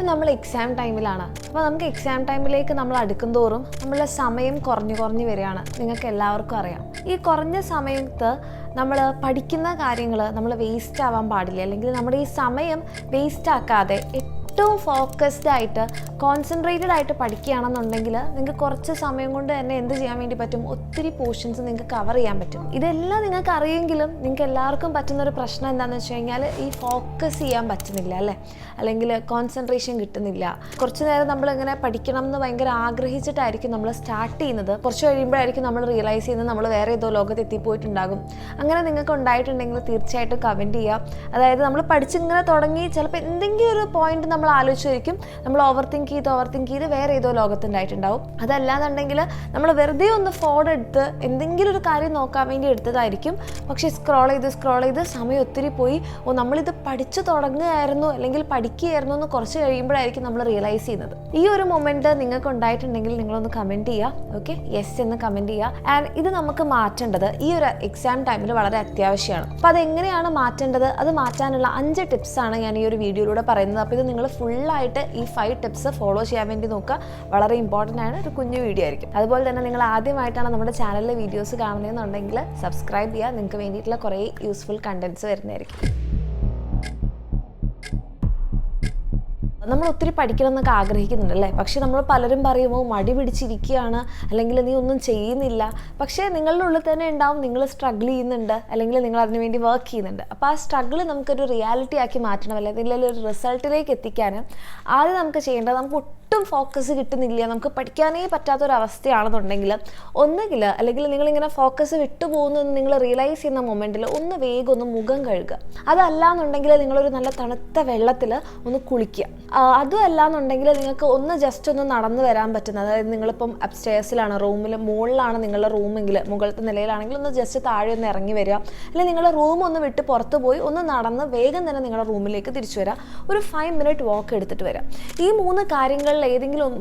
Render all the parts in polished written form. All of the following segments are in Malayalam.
ഇപ്പം നമ്മൾ എക്സാം ടൈമിലാണ്. അപ്പോൾ നമുക്ക് എക്സാം ടൈമിലേക്ക് നമ്മൾ അടുക്കുന്തോറും നമ്മളുടെ സമയം കുറഞ്ഞു വരികയാണ്. നിങ്ങൾക്ക് എല്ലാവർക്കും അറിയാം. ഈ കുറഞ്ഞ സമയത്ത് നമ്മൾ പഠിക്കുന്ന കാര്യങ്ങൾ നമ്മൾ വേസ്റ്റ് ആവാൻ പാടില്ല. അല്ലെങ്കിൽ നമ്മുടെ ഈ സമയം വേസ്റ്റ് ആക്കാതെ ഏറ്റവും ഫോക്കസ്ഡ് ആയിട്ട് കോൺസെൻട്രേറ്റഡ് ആയിട്ട് പഠിക്കുകയാണെന്നുണ്ടെങ്കിൽ നിങ്ങൾക്ക് കുറച്ച് സമയം കൊണ്ട് തന്നെ എന്ത് ചെയ്യാൻ വേണ്ടി പറ്റും, ഒത്തിരി പോർഷൻസ് നിങ്ങൾക്ക് കവർ ചെയ്യാൻ പറ്റും. ഇതെല്ലാം നിങ്ങൾക്ക് അറിയെങ്കിലും നിങ്ങൾക്ക് എല്ലാവർക്കും പറ്റുന്നൊരു പ്രശ്നം എന്താണെന്ന് വെച്ച് കഴിഞ്ഞാൽ ഈ ഫോക്കസ് ചെയ്യാൻ പറ്റുന്നില്ല അല്ലേ, അല്ലെങ്കിൽ കോൺസെൻട്രേഷൻ കിട്ടുന്നില്ല. കുറച്ച് നേരം നമ്മളിങ്ങനെ പഠിക്കണം എന്ന് ഭയങ്കര ആഗ്രഹിച്ചിട്ടായിരിക്കും നമ്മൾ സ്റ്റാർട്ട് ചെയ്യുന്നത്. കുറച്ച് കഴിയുമ്പോഴായിരിക്കും നമ്മൾ റിയലൈസ് ചെയ്യുന്നത് നമ്മൾ വേറെ ഏതോ ലോകത്ത് എത്തിപ്പോയിട്ടുണ്ടാകും. അങ്ങനെ നിങ്ങൾക്ക് ഉണ്ടായിട്ടുണ്ടെങ്കിൽ തീർച്ചയായിട്ടും കമൻറ്റ് ചെയ്യുക. അതായത് നമ്മൾ പഠിച്ചിങ്ങനെ തുടങ്ങി ചിലപ്പോൾ എന്തെങ്കിലും ഒരു പോയിന്റ് നമ്മൾ ആലോചിച്ചായിരിക്കും നമ്മൾ ഓവർ തിങ്ക് ചെയ്ത് വേറെ ഏതോ ലോകത്തുണ്ടായിട്ടുണ്ടാവും. അതല്ലാന്നുണ്ടെങ്കിൽ നമ്മൾ വെറുതെ ഒന്ന് ഫോൺ എടുത്ത് എന്തെങ്കിലും ഒരു കാര്യം നോക്കാൻ വേണ്ടി എടുത്തതായിരിക്കും. പക്ഷേ സ്ക്രോൾ ചെയ്ത് സമയം ഒത്തിരി പോയി, നമ്മളിത് പഠിച്ചു തുടങ്ങുകയായിരുന്നു അല്ലെങ്കിൽ പഠിക്കുകയായിരുന്നു എന്ന് കുറച്ച് കഴിയുമ്പോഴായിരിക്കും നമ്മൾ റിയലൈസ് ചെയ്യുന്നത്. ഈ ഒരു മൊമെൻറ്റ് നിങ്ങൾക്ക് ഉണ്ടായിട്ടുണ്ടെങ്കിൽ നിങ്ങളൊന്ന് കമൻറ്റ് ചെയ്യുക. ഓക്കെ, യെസ് എന്ന് കമൻറ്റ് ചെയ്യുക. ആൻഡ് ഇത് നമുക്ക് മാറ്റേണ്ടത് ഈ ഒരു എക്സാം ടൈമിൽ വളരെ അത്യാവശ്യമാണ്. അപ്പോൾ അതെങ്ങനെയാണ് മാറ്റേണ്ടത്, അത് മാറ്റാനുള്ള 5 ടിപ്സാണ് ഞാൻ ഈ ഒരു വീഡിയോയിലൂടെ പറയുന്നത്. അപ്പോൾ ഇത് നിങ്ങൾ ഫുള്ളായിട്ട് ഈ 5 ടിപ്സ് ഫോളോ ചെയ്യാൻ വേണ്ടി നോക്കുക. വളരെ ഇമ്പോർട്ടൻ്റ് ആണ്. ഒരു കുഞ്ഞു വീഡിയോ ആയിരിക്കും. അതുപോലെ തന്നെ നിങ്ങൾ ആദ്യമായിട്ടാണ് നമ്മുടെ ചാനലിലെ വീഡിയോസ് കാണുന്നതെന്നുണ്ടെങ്കിൽ സബ്സ്ക്രൈബ് ചെയ്യുക. നിങ്ങൾക്ക് വേണ്ടിയിട്ടുള്ള കുറേ യൂസ്ഫുൾ കണ്ടൻറ്റ്സ് വരുന്നതായിരിക്കും. നമ്മൾ ഒത്തിരി പഠിക്കണം എന്നൊക്കെ ആഗ്രഹിക്കുന്നുണ്ടല്ലേ, പക്ഷേ നമ്മൾ പലരും പറയുമ്പോൾ മടി പിടിച്ചിരിക്കുകയാണ്, അല്ലെങ്കിൽ നീ ഒന്നും ചെയ്യുന്നില്ല. പക്ഷേ നിങ്ങളുടെ ഉള്ളിൽ തന്നെ ഉണ്ടാവും നിങ്ങൾ സ്ട്രഗിൾ ചെയ്യുന്നുണ്ട്, അല്ലെങ്കിൽ നിങ്ങൾ അതിനു വേണ്ടി വർക്ക് ചെയ്യുന്നുണ്ട്. അപ്പോൾ ആ സ്ട്രഗിൾ നമുക്കൊരു റിയാലിറ്റി ആക്കി മാറ്റണം, അല്ലെങ്കിൽ ഒരു റിസൾട്ടിലേക്ക് എത്തിക്കാൻ ആദ്യം നമുക്ക് ചെയ്യേണ്ടത്, നമുക്ക് ഒട്ടും ഫോക്കസ് കിട്ടുന്നില്ല, നമുക്ക് പഠിക്കാനേ പറ്റാത്തൊരവസ്ഥയാണെന്നുണ്ടെങ്കിൽ ഒന്നുകിൽ അല്ലെങ്കിൽ നിങ്ങളിങ്ങനെ ഫോക്കസ് വിട്ടുപോകുന്നതെന്ന് നിങ്ങൾ റിയലൈസ് ചെയ്യുന്ന മൊമെൻറ്റിൽ വേഗം ഒന്ന് മുഖം കഴുകുക. അതല്ലാന്നുണ്ടെങ്കിൽ നിങ്ങളൊരു നല്ല തണുത്ത വെള്ളത്തിൽ ഒന്ന് കുളിക്കുക. അതും അല്ലാന്നുണ്ടെങ്കിൽ നിങ്ങൾക്ക് ജസ്റ്റ് ഒന്ന് നടന്നു വരാൻ പറ്റുന്ന, അതായത് നിങ്ങളിപ്പം അപ്സ്റ്റേഴ്സിലാണ്, റൂമിൽ മുകളിലാണ് നിങ്ങളുടെ റൂമെങ്കിൽ, മുകളിലത്തെ നിലയിലാണെങ്കിൽ ജസ്റ്റ് താഴെ ഒന്ന് ഇറങ്ങി വരിക. അല്ലെങ്കിൽ നിങ്ങളുടെ റൂം ഒന്ന് വിട്ട് പുറത്ത് പോയി നടന്ന് വേഗം തന്നെ നിങ്ങളുടെ റൂമിലേക്ക് തിരിച്ചു വരിക. ഒരു 5 മിനിറ്റ് വാക്ക് എടുത്തിട്ട് വരാം. ഈ 3 കാര്യങ്ങളിൽ ഏതെങ്കിലും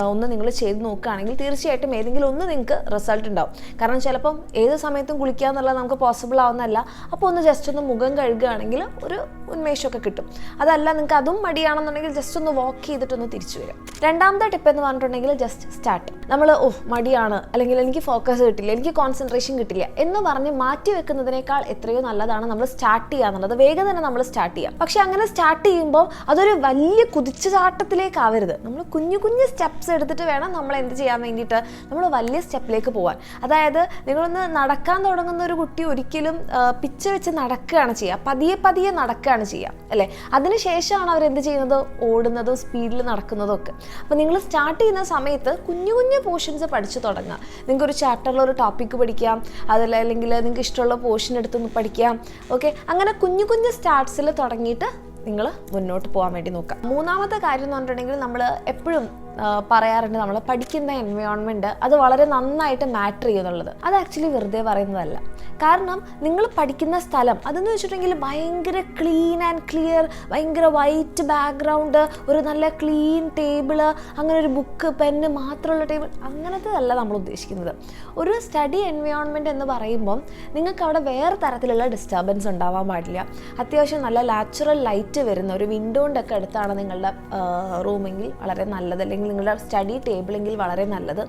ഒന്ന് നിങ്ങൾ ചെയ്ത് നോക്കുകയാണെങ്കിൽ തീർച്ചയായിട്ടും ഏതെങ്കിലും നിങ്ങൾക്ക് റിസൾട്ട് ഉണ്ടാവും. കാരണം ചിലപ്പം ഏത് സമയത്തും കുളിക്കുക എന്നുള്ളത് നമുക്ക് പോസിബിൾ ആവുന്നതല്ല. അപ്പോൾ ജസ്റ്റ് ഒന്ന് മുഖം കഴുകുകയാണെങ്കിൽ ഒരു ഉന്മേഷമൊക്കെ കിട്ടും. അതല്ല നിങ്ങൾക്ക് അതും മടിയാണെന്നുണ്ടെങ്കിൽ ജസ്റ്റ് ഒന്ന് വാക്ക് ചെയ്തിട്ടൊന്ന് തിരിച്ചു വരും. രണ്ടാമത്തെ ടിപ്പ് എന്ന് പറഞ്ഞിട്ടുണ്ടെങ്കിൽ ജസ്റ്റ് സ്റ്റാർട്ട്. നമ്മൾ മടിയാണ്, അല്ലെങ്കിൽ എനിക്ക് ഫോക്കസ് കിട്ടില്ല, എനിക്ക് കോൺസെൻട്രേഷൻ കിട്ടില്ല എന്ന് പറഞ്ഞ് മാറ്റി വെക്കുന്നതിനേക്കാൾ എത്രയോ നല്ലതാണ് നമ്മൾ സ്റ്റാർട്ട് ചെയ്യുക എന്നുള്ളത്. വേഗം തന്നെ നമ്മൾ സ്റ്റാർട്ട് ചെയ്യാം. പക്ഷെ അങ്ങനെ സ്റ്റാർട്ട് ചെയ്യുമ്പോൾ അതൊരു വലിയ കുതിച്ചുചാട്ടത്തിലേക്കാവരുത്. നമ്മൾ കുഞ്ഞു കുഞ്ഞു സ്റ്റെപ്സ് എടുത്തിട്ട് വേണം നമ്മൾ എന്ത് ചെയ്യാൻ വേണ്ടിയിട്ട്, നമ്മൾ വലിയ സ്റ്റെപ്പിലേക്ക് പോകാൻ. അതായത് നിങ്ങളൊന്ന് നടക്കാൻ തുടങ്ങുന്ന ഒരു കുട്ടി ഒരിക്കലും പിച്ച വെച്ച് നടക്കുകയാണ് ചെയ്യുക, പതിയെ നടക്കുകയാണ് ചെയ്യുക അല്ലേ. അതിനുശേഷമാണ് അവരെന്ത് ചെയ്യുന്നത്, ഓടുന്നതും സ്പീഡിൽ നടക്കുന്നതും ഒക്കെ. അപ്പോൾ നിങ്ങൾ സ്റ്റാർട്ട് ചെയ്യുന്ന സമയത്ത് കുഞ്ഞു കുഞ്ഞു പോർഷൻസ് പഠിച്ചു തുടങ്ങുക. നിങ്ങൾക്കൊരു ചാപ്റ്ററിലൊരു ടോപ്പിക്ക് പഠിക്കാം, അല്ലെങ്കിൽ നിങ്ങൾക്ക് ഇഷ്ടമുള്ള പോർഷൻ എടുത്തൊന്ന് പഠിക്കാം. ഓക്കെ, അങ്ങനെ കുഞ്ഞു കുഞ്ഞു സ്റ്റാർട്ട്സിൽ തുടങ്ങിയിട്ട് നിങ്ങൾ മുന്നോട്ട് പോകാൻ വേണ്ടി നോക്കുക. മൂന്നാമത്തെ കാര്യം എന്ന് പറഞ്ഞിട്ടുണ്ടെങ്കിൽ നമ്മൾ എപ്പോഴും പറയാറുണ്ട്, നമ്മൾ പഠിക്കുന്ന എൻവയോൺമെൻറ്റ് അത് വളരെ നന്നായിട്ട് മാറ്റർ ചെയ്യുന്നുള്ളത്. അത് ആക്ച്വലി വെറുതെ പറയുന്നതല്ല. കാരണം നിങ്ങൾ പഠിക്കുന്ന സ്ഥലം അതെന്ന് വെച്ചിട്ടുണ്ടെങ്കിൽ ഭയങ്കര ക്ലീൻ ആൻഡ് ക്ലിയർ, ഭയങ്കര വൈറ്റ് ബാക്ക്ഗ്രൗണ്ട്, ഒരു നല്ല ക്ലീൻ ടേബിള്, അങ്ങനെ ഒരു ബുക്ക് പെന്ന് മാത്രമുള്ള ടേബിൾ, അങ്ങനത്തെ അല്ല നമ്മൾ ഉദ്ദേശിക്കുന്നത്. ഒരു സ്റ്റഡി എൻവയോൺമെൻറ്റ് എന്ന് പറയുമ്പം നിങ്ങൾക്ക് അവിടെ വേറെ തരത്തിലുള്ള ഡിസ്റ്റർബൻസ് ഉണ്ടാവാൻ പാടില്ല. അത്യാവശ്യം നല്ല നാച്ചുറൽ ലൈറ്റ് വരുന്ന ഒരു വിൻഡോൻ്റെ ഒക്കെ അടുത്താണ് നിങ്ങളുടെ റൂമെങ്കിൽ വളരെ നല്ലത്, അല്ലെങ്കിൽ നിങ്ങളുടെ സ്റ്റഡി ടേബിളെങ്കിൽ വളരെ നല്ലത്.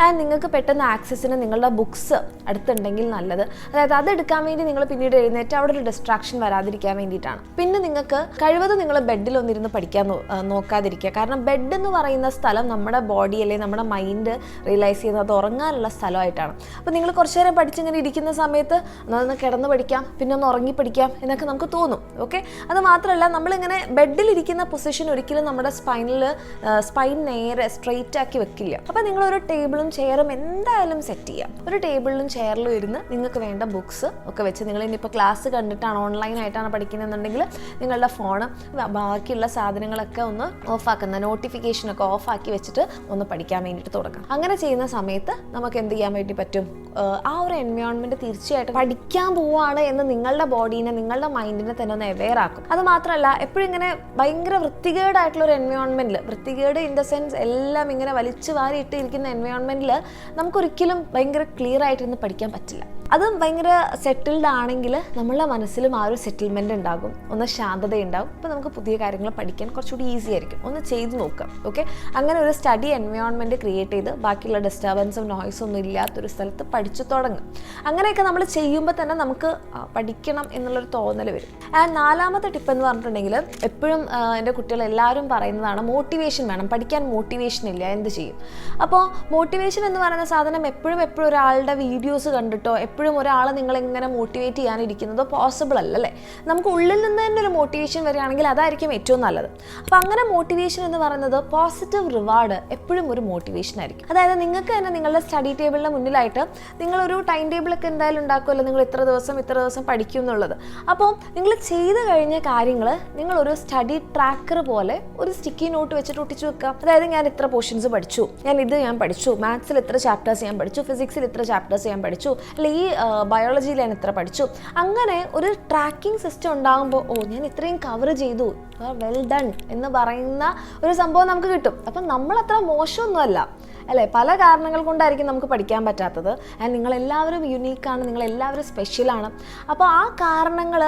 ആൻഡ് നിങ്ങൾക്ക് പെട്ടെന്ന് ആക്സസിന് നിങ്ങളുടെ ബുക്സ് അടുത്തുണ്ടെങ്കിൽ നല്ലത്. അതായത് അതെടുക്കാൻ വേണ്ടി നിങ്ങൾ പിന്നീട് എഴുന്നേറ്റ് അവിടെ ഒരു ഡിസ്ട്രാക്ഷൻ വരാതിരിക്കാൻ വേണ്ടിയിട്ടാണ്. പിന്നെ നിങ്ങൾക്ക് കഴിവതും നിങ്ങൾ ബെഡിൽ ഒന്നിരുന്ന് പഠിക്കാൻ നോക്കാതിരിക്കുക. കാരണം ബെഡ് എന്ന് പറയുന്ന സ്ഥലം നമ്മുടെ ബോഡി അല്ലെങ്കിൽ നമ്മുടെ മൈൻഡ് റിയലൈസ് ചെയ്യുന്നത് അത് ഉറങ്ങാനുള്ള സ്ഥലമായിട്ടാണ്. അപ്പോൾ നിങ്ങൾ കുറച്ച് നേരം പഠിച്ചിങ്ങനെ ഇരിക്കുന്ന സമയത്ത് ഒന്ന് കിടന്ന് പഠിക്കാം, പിന്നെ ഒന്ന് ഉറങ്ങി പഠിക്കാം എന്നൊക്കെ നമുക്ക് തോന്നും. ഓക്കെ, അത് മാത്രമല്ല നമ്മളിങ്ങനെ ബെഡിലിരിക്കുന്ന പൊസിഷൻ ഒരിക്കലും നമ്മുടെ സ്പൈൻ നേരെ സ്ട്രെയിറ്റ് ആക്കി വെക്കില്ല. അപ്പോൾ നിങ്ങളൊരു ടേബിളും ചെയറും എന്തായാലും സെറ്റ് ചെയ്യാം. ഒരു ടേബിളിലും ചെയറിലും ഇരുന്ന് നിങ്ങൾക്ക് വേണ്ട ബുക്സ് ഒക്കെ വെച്ച്, നിങ്ങൾ ഇനിയിപ്പോൾ ക്ലാസ് കണ്ടിട്ടാണ് ഓൺലൈനായിട്ടാണ് പഠിക്കുന്നതെന്നുണ്ടെങ്കിൽ നിങ്ങളുടെ ഫോണ് ബാക്കിയുള്ള സാധനങ്ങളൊക്കെ ഒന്ന് ഓഫാക്കുന്ന, നോട്ടിഫിക്കേഷനൊക്കെ ഓഫാക്കി വെച്ചിട്ട് ഒന്ന് പഠിക്കാൻ വേണ്ടിയിട്ട് തുടങ്ങാം. അങ്ങനെ ചെയ്യുന്ന സമയത്ത് നമുക്ക് എന്ത് ചെയ്യാൻ വേണ്ടി പറ്റും, ആ ഒരു എൻവയോൺമെൻറ്റ് തീർച്ചയായിട്ടും പഠിക്കാൻ പോവുകയാണ് എന്ന് നിങ്ങളുടെ ബോഡീനെ, നിങ്ങളുടെ മൈൻഡിനെ തന്നെ ഒന്ന് അവെയർ ആക്കും. അത് മാത്രമല്ല എപ്പോഴും ഇങ്ങനെ ഭയങ്കര വൃത്തികേടായിട്ടുള്ള ഒരു എൻവയോൺമെൻറ്റിൽ, വൃത്തികേട് ഇൻ ദ സെൻസ് എല്ലാം ഇങ്ങനെ വലിച്ചു വാരിയിട്ട് ഇരിക്കുന്ന എൻവയോൺമെൻറ്റിൽ നമുക്കൊരിക്കലും ഭയങ്കര ക്ലിയർ ആയിട്ടിരുന്ന് പഠിക്കാൻ പറ്റില്ല. അതും ഭയങ്കര സെറ്റിൽഡ് ആണെങ്കിൽ നമ്മളുടെ മനസ്സിലും ആ ഒരു സെറ്റിൽമെൻറ്റ് ഉണ്ടാകും, ഒന്ന് ശാന്തത ഉണ്ടാകും. അപ്പോൾ നമുക്ക് പുതിയ കാര്യങ്ങൾ പഠിക്കാൻ കുറച്ചുകൂടി ഈസി ആയിരിക്കും. ഒന്ന് ചെയ്ത് നോക്കാം. ഓക്കെ, അങ്ങനെ ഒരു സ്റ്റഡി എൻവയോൺമെൻറ്റ് ക്രിയേറ്റ് ചെയ്ത് ബാക്കിയുള്ള ഡിസ്റ്റർബൻസും നോയ്സും ഒന്നും ഇല്ലാത്തൊരു സ്ഥലത്ത് പഠിച്ചു തുടങ്ങും. അങ്ങനെയൊക്കെ നമ്മൾ ചെയ്യുമ്പോൾ തന്നെ നമുക്ക് പഠിക്കണം എന്നുള്ളൊരു തോന്നൽ വരും. ആൻഡ് നാലാമത്തെ ടിപ്പ് എന്ന് പറഞ്ഞിട്ടുണ്ടെങ്കിൽ, എപ്പോഴും എൻ്റെ കുട്ടികൾ എല്ലാവരും പറയുന്നതാണ് മോട്ടിവേഷൻ വേണം, പഠിക്കാൻ മോട്ടിവേഷൻ ഇല്ല എന്ത് ചെയ്യും. അപ്പോൾ മോട്ടിവേഷൻ എന്ന് പറയുന്ന സാധനം എപ്പോഴും ഒരാളുടെ വീഡിയോസ് കണ്ടിട്ടോ എപ്പോഴും ഒരാൾ നിങ്ങളെങ്ങനെ മോട്ടിവേറ്റ് ചെയ്യാനിരിക്കുന്നതോ പോസിബിൾ അല്ലല്ലേ. നമുക്ക് ഉള്ളിൽ നിന്ന് തന്നെ ഒരു മോട്ടിവേഷൻ വരികയാണെങ്കിൽ അതായിരിക്കും ഏറ്റവും നല്ലത്. അപ്പോൾ അങ്ങനെ മോട്ടിവേഷൻ എന്ന് പറയുന്നത് പോസിറ്റീവ് റിവാർഡ് എപ്പോഴും ഒരു മോട്ടിവേഷൻ ആയിരിക്കും. അതായത് നിങ്ങൾക്ക് തന്നെ നിങ്ങളുടെ സ്റ്റഡി ടേബിളിന് മുന്നിലായിട്ട് നിങ്ങളൊരു ടൈം ടേബിളൊക്കെ എന്തായാലും ഉണ്ടാക്കുമല്ലോ, നിങ്ങൾ ഇത്ര ദിവസം പഠിക്കും എന്നുള്ളത്. അപ്പോൾ നിങ്ങൾ ചെയ്ത് കഴിഞ്ഞ കാര്യങ്ങൾ നിങ്ങളൊരു സ്റ്റഡി ട്രാക്കർ പോലെ ഒരു സ്റ്റിക്കി നോട്ട് വെച്ചിട്ട് ഒട്ടിച്ച് വെക്കുക. അതായത് ഞാൻ ഇത്ര പോർഷൻസ് പഠിച്ചു, ഞാൻ പഠിച്ചു, മാത്സിൽ ഇത്ര ചാപ്റ്റേഴ്സ് ഞാൻ പഠിച്ചു, ഫിസിക്സിൽ ഇത്ര ചാപ്റ്റേഴ്സ് ഞാൻ പഠിച്ചു, അല്ലെങ്കിൽ ഈ ബയോളജിയിൽ ഞാൻ ഇത്ര പഠിച്ചു. അങ്ങനെ ഒരു ട്രാക്കിംഗ് സിസ്റ്റം ഉണ്ടാകുമ്പോൾ ഞാൻ ഇത്രയും കവർ ചെയ്തു, വെൽ ഡൺ എന്ന് പറയുന്ന ഒരു സംഭവം നമുക്ക് കിട്ടും. അപ്പം നമ്മളത്ര മോശമൊന്നുമല്ല അല്ലേ. പല കാരണങ്ങൾ കൊണ്ടായിരിക്കും നമുക്ക് പഠിക്കാൻ പറ്റാത്തത്. ആൻഡ് നിങ്ങളെല്ലാവരും യുണീക്കാണ്, നിങ്ങളെല്ലാവരും സ്പെഷ്യലാണ്. അപ്പോൾ ആ കാരണങ്ങൾ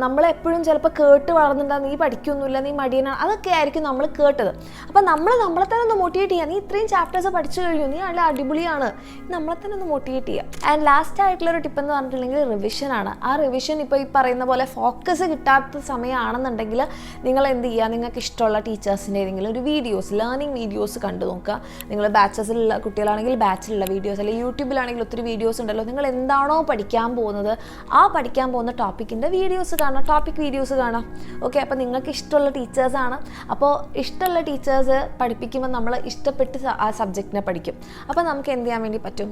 നമ്മളെപ്പോഴും ചിലപ്പോൾ കേട്ട് വളർന്നിട്ടുണ്ടാകും, നീ പഠിക്കൊന്നുമില്ല, നീ മടിയനാണ്, അതൊക്കെ ആയിരിക്കും നമ്മൾ കേട്ടത്. അപ്പോൾ നമ്മളെ തന്നെ ഒന്ന് മോട്ടിവേറ്റ് ചെയ്യുക, നീ ഇത്രയും ചാപ്റ്റേഴ്സ് പഠിച്ചു കഴിഞ്ഞു, നീ നല്ല അടിപൊളിയാണ്, നമ്മളെ തന്നെ ഒന്ന് മോട്ടിവേറ്റ് ചെയ്യുക. ആൻഡ് ലാസ്റ്റ് ആയിട്ടുള്ളൊരു ടിപ്പ് എന്ന് പറഞ്ഞിട്ടുണ്ടെങ്കിൽ റിവിഷനാണ്. ആ റിവിഷൻ ഇപ്പോൾ ഈ പറയുന്ന പോലെ ഫോക്കസ് കിട്ടാത്ത സമയമാണെന്നുണ്ടെങ്കിൽ നിങ്ങൾ എന്ത് ചെയ്യുക, നിങ്ങൾക്ക് ഇഷ്ടമുള്ള ടീച്ചേഴ്സിൻ്റെ ഏതെങ്കിലും ഒരു വീഡിയോസ്, ലേണിംഗ് വീഡിയോസ് കണ്ടു നോക്കുക. നിങ്ങൾ ബാച്ചസിലുള്ള കുട്ടികളാണെങ്കിൽ ബാച്ചിലുള്ള വീഡിയോസ്, അല്ലെങ്കിൽ യൂട്യൂബിലാണെങ്കിൽ ഒത്തിരി വീഡിയോസ് ഉണ്ടല്ലോ. നിങ്ങൾ എന്താണോ പഠിക്കാൻ പോകുന്നത് ആ പഠിക്കാൻ പോകുന്ന ടോപ്പിക്കിൻ്റെ വീഡിയോസ് കാണാം, ടോപ്പിക് വീഡിയോസ് കാണാം. ഓക്കെ, അപ്പോൾ നിങ്ങൾക്ക് ഇഷ്ടമുള്ള ടീച്ചേഴ്സാണ്. അപ്പോൾ ഇഷ്ടമുള്ള ടീച്ചേഴ്സ് പഠിപ്പിക്കുമ്പോൾ നമ്മൾ ഇഷ്ടപ്പെട്ട് ആ സബ്ജക്റ്റിനെ പഠിക്കും. അപ്പോൾ നമുക്ക് എന്ത് ചെയ്യാൻ വേണ്ടി പറ്റും,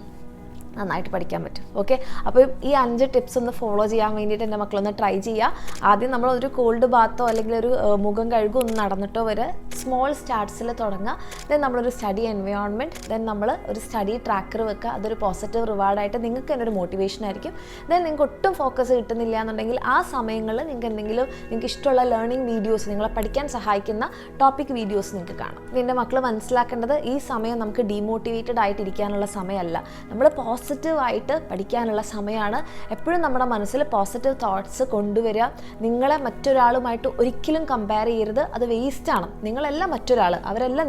നന്നായിട്ട് പഠിക്കാൻ പറ്റും. ഓക്കെ, അപ്പോൾ ഈ 5 ടിപ്സ് ഒന്ന് ഫോളോ ചെയ്യാൻ വേണ്ടിയിട്ട് എൻ്റെ മക്കളൊന്ന് ട്രൈ ചെയ്യുക. ആദ്യം നമ്മളൊരു കോൾഡ് ബാത്തോ അല്ലെങ്കിൽ ഒരു മുഖം കഴുകോ ഒന്ന് നടന്നിട്ടോ വരെ സ്മോൾ സ്റ്റാർട്ട്സിൽ തുടങ്ങുക. ദെൻ നമ്മളൊരു സ്റ്റഡി എൻവയോൺമെൻറ്റ്, ദെൻ നമ്മൾ ഒരു സ്റ്റഡി ട്രാക്കർ വെക്കുക. അതൊരു പോസിറ്റീവ് റിവാർഡായിട്ട് നിങ്ങൾക്ക് തന്നെ ഒരു മോട്ടിവേഷൻ ആയിരിക്കും. ദെൻ നിങ്ങൾക്ക് ഒട്ടും ഫോക്കസ് കിട്ടുന്നില്ല എന്നുണ്ടെങ്കിൽ ആ സമയങ്ങളിൽ നിങ്ങൾക്ക് ഇഷ്ടമുള്ള ലേണിംഗ് വീഡിയോസ്, നിങ്ങളെ പഠിക്കാൻ സഹായിക്കുന്ന ടോപ്പിക് വീഡിയോസ് നിങ്ങൾക്ക് കാണാം. എൻ്റെ മക്കൾ മനസ്സിലാക്കേണ്ടത് ഈ സമയം നമുക്ക് ഡീമോട്ടിവേറ്റഡ് ആയിട്ടിരിക്കാനുള്ള സമയമല്ല, നമ്മൾ പോസിറ്റീവായിട്ട് പഠിക്കാനുള്ള സമയമാണ്. എപ്പോഴും നമ്മുടെ മനസ്സിൽ പോസിറ്റീവ് തോട്ട്സ് കൊണ്ടുവരിക. നിങ്ങളെ മറ്റൊരാളുമായിട്ട് ഒരിക്കലും കമ്പയർ ചെയ്യരുത്, അത് വേസ്റ്റാണ്. നിങ്ങളെല്ലാം മറ്റൊരാൾ, അവരെല്ലാം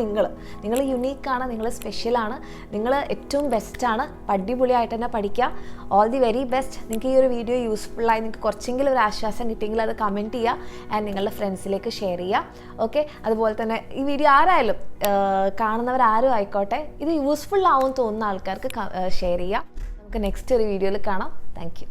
നിങ്ങൾ യുണീക്കാണ്, നിങ്ങൾ സ്പെഷ്യലാണ്, നിങ്ങൾ ഏറ്റവും ബെസ്റ്റാണ്. അടിപൊളിയായിട്ട് തന്നെ പഠിക്കുക. All the very best. നിങ്ങൾക്ക് ഈ ഒരു വീഡിയോ യൂസ്ഫുള്ളായി, നിങ്ങൾക്ക് കുറച്ചെങ്കിലും ഒരു ആശ്വാസം കിട്ടിയെങ്കിൽ അത് കമൻറ്റ് ചെയ്യുക ആൻഡ് നിങ്ങളുടെ ഫ്രണ്ട്സിലേക്ക് ഷെയർ ചെയ്യുക. ഓക്കെ, അതുപോലെ തന്നെ ഈ വീഡിയോ ആരായാലും കാണുന്നവരാരും ആയിക്കോട്ടെ, ഇത് യൂസ്ഫുൾ ആവും തോന്നുന്ന ആൾക്കാർക്ക് ഷെയർ ചെയ്യുക. നമുക്ക് നെക്സ്റ്റ് ഒരു വീഡിയോയിൽ കാണാം. Thank you.